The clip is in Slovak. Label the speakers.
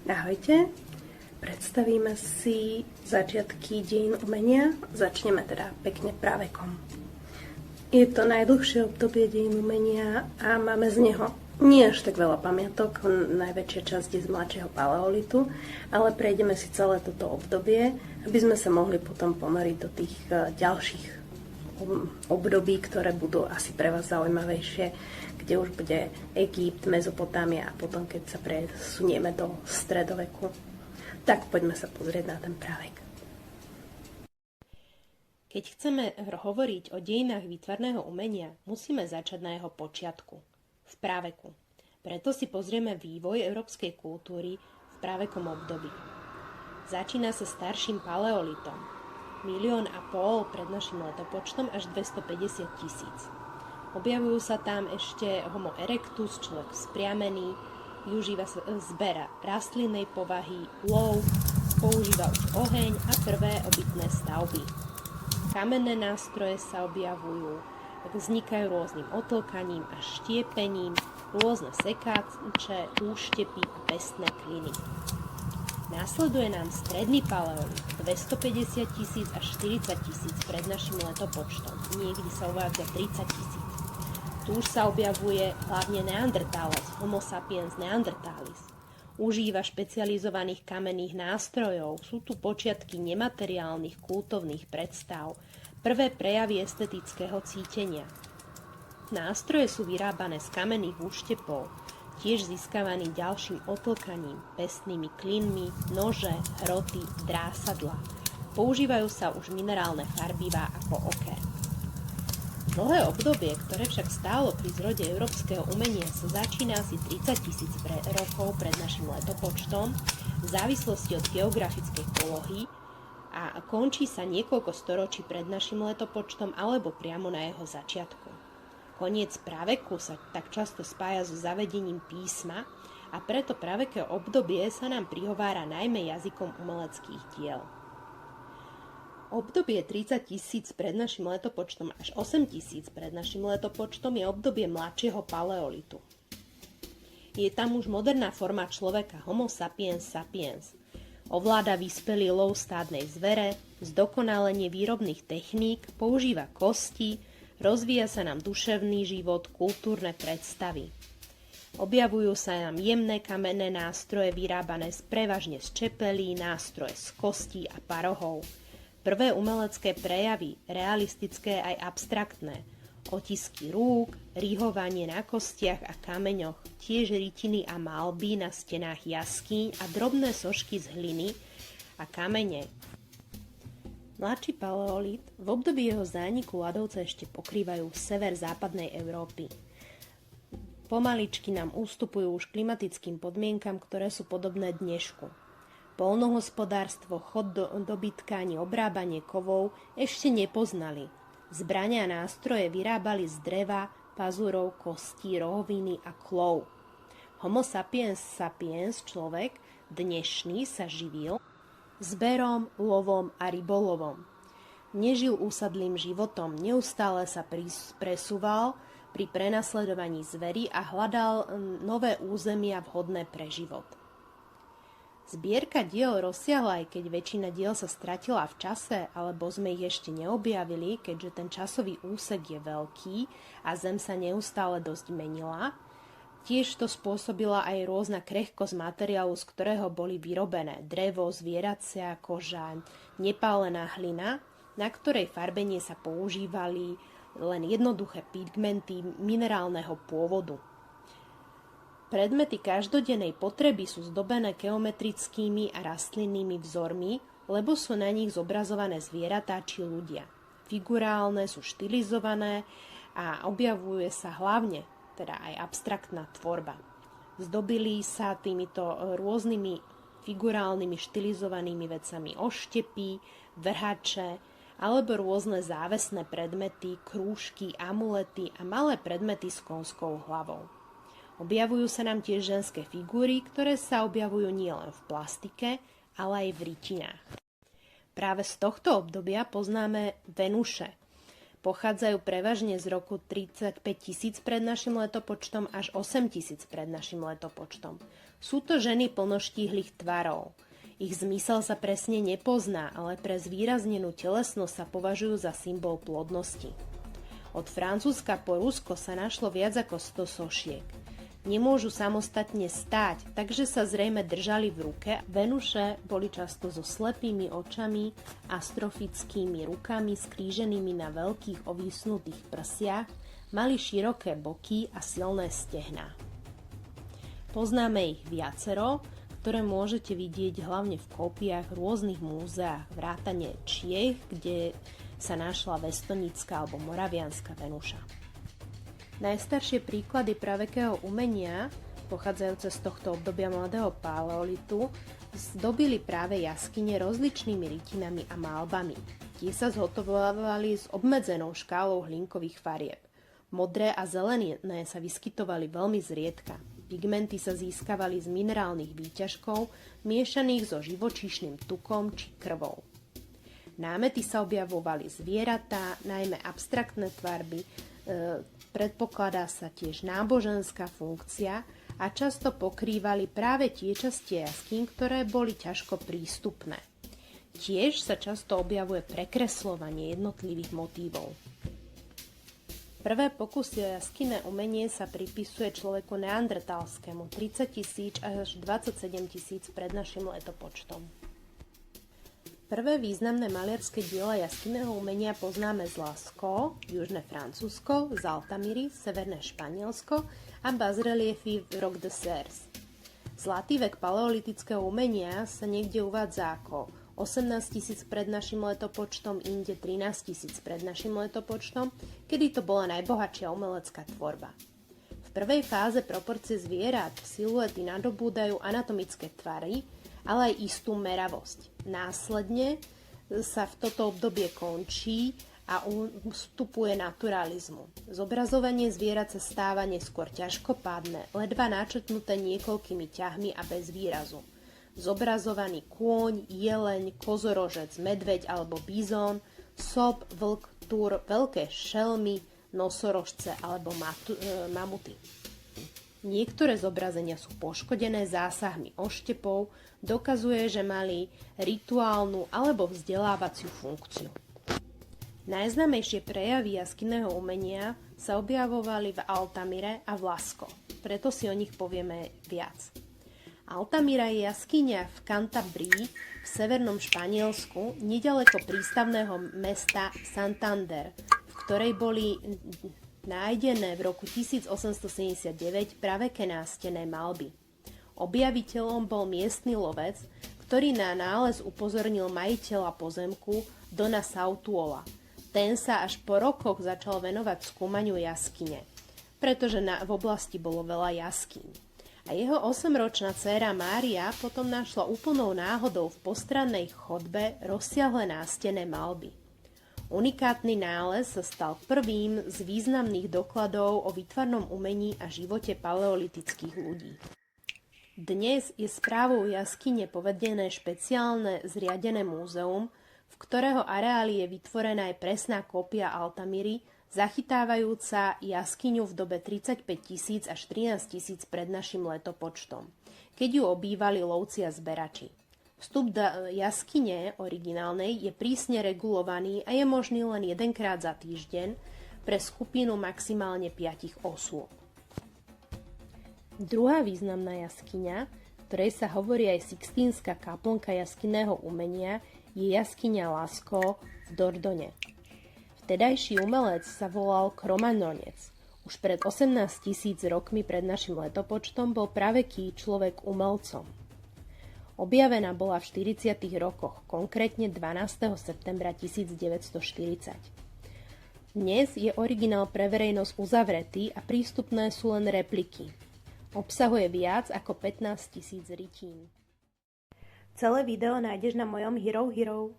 Speaker 1: Ahojte, predstavíme si začiatky dejín umenia. Začneme teda pekne pravekom. Je to najdlhšie obdobie dejín umenia a máme z neho nie až tak veľa pamiatok, najväčšia časť je z mladšieho paleolitu, ale prejdeme si celé toto obdobie, aby sme sa mohli potom ponoriť do tých ďalších období, ktoré budú asi pre vás zaujímavejšie, kde už bude Egypt, Mezopotámia a potom, keď sa presunieme do stredoveku. Tak poďme sa pozrieť na ten právek.
Speaker 2: Keď chceme hovoriť o dejinách výtvarného umenia, musíme začať na jeho počiatku, v práveku. Preto si pozrieme vývoj európskej kultúry v právekom období. Začína sa starším paleolitom, 1,5 milióna pred našim letopočtom až 250 000. Objavujú sa tam ešte Homo erectus, človek vzpriamený, využíva sa zbera rastlinnej povahy, lov, používa už oheň a prvé obytné stavby. Kamenné nástroje sa objavujú, vznikajú rôznym otlkaním a štiepením, rôzne sekáče, úštepy a pestné kliny. Následuje nám stredný paleolit, 250 000 až 40 000 pred našim letopočtom, niekde sa uvádza 30 000. Tu už sa objavuje hlavne neandertálec, Homo sapiens neanderthalis. Užíva špecializovaných kamenných nástrojov, sú tu počiatky nemateriálnych kultovných predstav, prvé prejavy estetického cítenia. Nástroje sú vyrábané z kamenných úštepov, tiež získavaný ďalším otlkaním, pestnými klinmi, nože, hroty, drásadlá. Používajú sa už minerálne farbivá ako oker. Dlhé obdobie, ktoré však stálo pri zrode európskeho umenia, sa začína asi 30 000 rokov pred našim letopočtom v závislosti od geografickej polohy a končí sa niekoľko storočí pred našim letopočtom alebo priamo na jeho začiatku. Koniec praveku sa tak často spája so zavedením písma a preto praveké obdobie sa nám prihovára najmä jazykom umeleckých diel. Obdobie 30 000 pred našim letopočtom až 8 000 pred našim letopočtom je obdobie mladšieho paleolitu. Je tam už moderná forma človeka Homo sapiens sapiens. Ovláda vyspelý lov stádnej zvere, zdokonalenie výrobných techník, používa kosti, rozvíja sa nám duševný život, kultúrne predstavy. Objavujú sa nám jemné kamenné nástroje vyrábané prevažne z čepelí, nástroje z kostí a parohov. Prvé umelecké prejavy, realistické aj abstraktné, otisky rúk, rýhovanie na kostiach a kameňoch, tiež rytiny a malby na stenách jaskýň a drobné sošky z hliny a kamene. Mladší paleolit v období jeho zániku ľadovce ešte pokrývajú sever západnej Európy. Pomaličky nám ústupujú už klimatickým podmienkam, ktoré sú podobné dnešku. Poľnohospodárstvo, chod dobytka ani obrábanie kovov ešte nepoznali. Zbrania a nástroje vyrábali z dreva, pazúrov, kostí, rohoviny a klov. Homo sapiens sapiens, človek, dnešný, sa živil zberom, lovom a rybolovom. Nežil úsadlým životom, neustále sa presúval pri prenasledovaní zvery a hľadal nové územia vhodné pre život. Zbierka diel rozsiahla, aj keď väčšina diel sa stratila v čase, alebo sme ich ešte neobjavili, keďže ten časový úsek je veľký a Zem sa neustále dosť menila. Tiež to spôsobila aj rôzna krehkosť materiálu, z ktorého boli vyrobené drevo, zvieracia koža, nepálená hlina, na ktorej farbenie sa používali len jednoduché pigmenty minerálneho pôvodu. Predmety každodennej potreby sú zdobené geometrickými a rastlinnými vzormi, lebo sú na nich zobrazované zvieratá či ľudia. Figurálne sú štilizované a objavuje sa hlavne teda aj abstraktná tvorba. Zdobili sa týmito rôznymi figurálnymi štilizovanými vecami oštepy, vrhače alebo rôzne závesné predmety, krúžky, amulety a malé predmety s konskou hlavou. Objavujú sa nám tiež ženské figúry, ktoré sa objavujú nielen v plastike, ale aj v rytinách. Práve z tohto obdobia poznáme Venuše. Pochádzajú prevažne z roku 35 000 pred našim letopočtom až 8 000 pred našim letopočtom. Sú to ženy plnoštíhlych tvarov. Ich zmysel sa presne nepozná, ale pre zvýraznenú telesnosť sa považujú za symbol plodnosti. Od Francúzska po Rusko sa našlo viac ako 100 sošiek. Nemôžu samostatne stáť, takže sa zrejme držali v ruke. Venuše boli často so slepými očami, astrofickými rukami skríženými na veľkých ovísnutých prsiach, mali široké boky a silné stehná. Poznáme ich viacero, ktoré môžete vidieť hlavne v kópiách v rôznych múzeách, vrátane Čiech, kde sa našla vestonická alebo moravianska Venuša. Najstaršie príklady pravekého umenia, pochádzajúce z tohto obdobia mladého paleolitu, zdobili práve jaskyne rozličnými rytinami a malbami. Tie sa zhotovovali s obmedzenou škálou hlinkových farieb. Modré a zelené sa vyskytovali veľmi zriedka. Pigmenty sa získavali z minerálnych výťažkov, miešaných so živočíšnym tukom či krvou. Námety sa objavovali zvieratá, najmä abstraktné tvarby, predpokladá sa tiež náboženská funkcia a často pokrývali práve tie časti jaskýň, ktoré boli ťažko prístupné. Tiež sa často objavuje prekresľovanie jednotlivých motívov. Prvé pokusy o jaskinné umenie sa pripisuje človeku neandertalskému 30 000 až 27 000 pred našim letopočtom. Prvé významné maliarské diela jaskinného umenia poznáme z Lascaux, južné Francúzsko, z Altamiry, severné Španielsko a bazreliefy v Roc de Serres. Zlatý vek paleolitického umenia sa niekde uvádza ako 18 000 pred našim letopočtom, inde 13 000 pred našim letopočtom, kedy to bola najbohatšia umelecká tvorba. V prvej fáze proporcie zvierat siluety nadobúdajú anatomické tvary, ale aj istú meravosť. Následne sa v toto obdobie končí a vstupuje naturalizmu. Zobrazovanie zvierat sa stáva neskôr ťažkopádne, ledva načrtnuté niekoľkými ťahmi a bez výrazu. Zobrazovaný kôň, jeleň, kozorožec, medveď alebo bizón, sob, vlk, túr, veľké šelmy, nosorožce alebo mamuty. Niektoré zobrazenia sú poškodené zásahmi oštepov, dokazuje, že mali rituálnu alebo vzdelávaciu funkciu. Najznámejšie prejavy jaskinného umenia sa objavovali v Altamire a v Lascaux, preto si o nich povieme viac. Altamira je jaskyňa v Cantabrii v severnom Španielsku, nedaleko prístavného mesta Santander, v ktorej boli nájdené v roku 1879 praveké nástenné malby. Objaviteľom bol miestny lovec, ktorý na nález upozornil majiteľa pozemku Dona Sautuola. Ten sa až po rokoch začal venovať skúmaniu jaskyne, pretože v oblasti bolo veľa jaskýň. A jeho 8-ročná dcéra Mária potom našla úplnou náhodou v postrannej chodbe rozsiahle nástenné malby. Unikátny nález sa stal prvým z významných dokladov o výtvarnom umení a živote paleolitických ľudí. Dnes je správou jaskyne povedené špeciálne zriadené múzeum, v ktorého areáli je vytvorená aj presná kópia Altamiry, zachytávajúca jaskyňu v dobe 35 000 až 13 000 pred našim letopočtom, keď ju obývali lovci a zberači. Vstup do jaskyne originálnej je prísne regulovaný a je možný len jedenkrát za týždeň pre skupinu maximálne 5 osôb. Druhá významná jaskyňa, ktorej sa hovorí aj Sixtínska kaplnka jaskinného umenia, je jaskyňa Lascaux v Dordone. Vtedajší umelec sa volal Kromagnonec. Už pred 18 000 rokmi pred našim letopočtom bol praveký človek umelcom. Objavená bola v 40. rokoch, konkrétne 12. septembra 1940. Dnes je originál pre verejnosť uzavretý a prístupné sú len repliky. Obsahuje viac ako 15 000 rytín.
Speaker 1: Celé video nájdeš na mojom Hero Hero.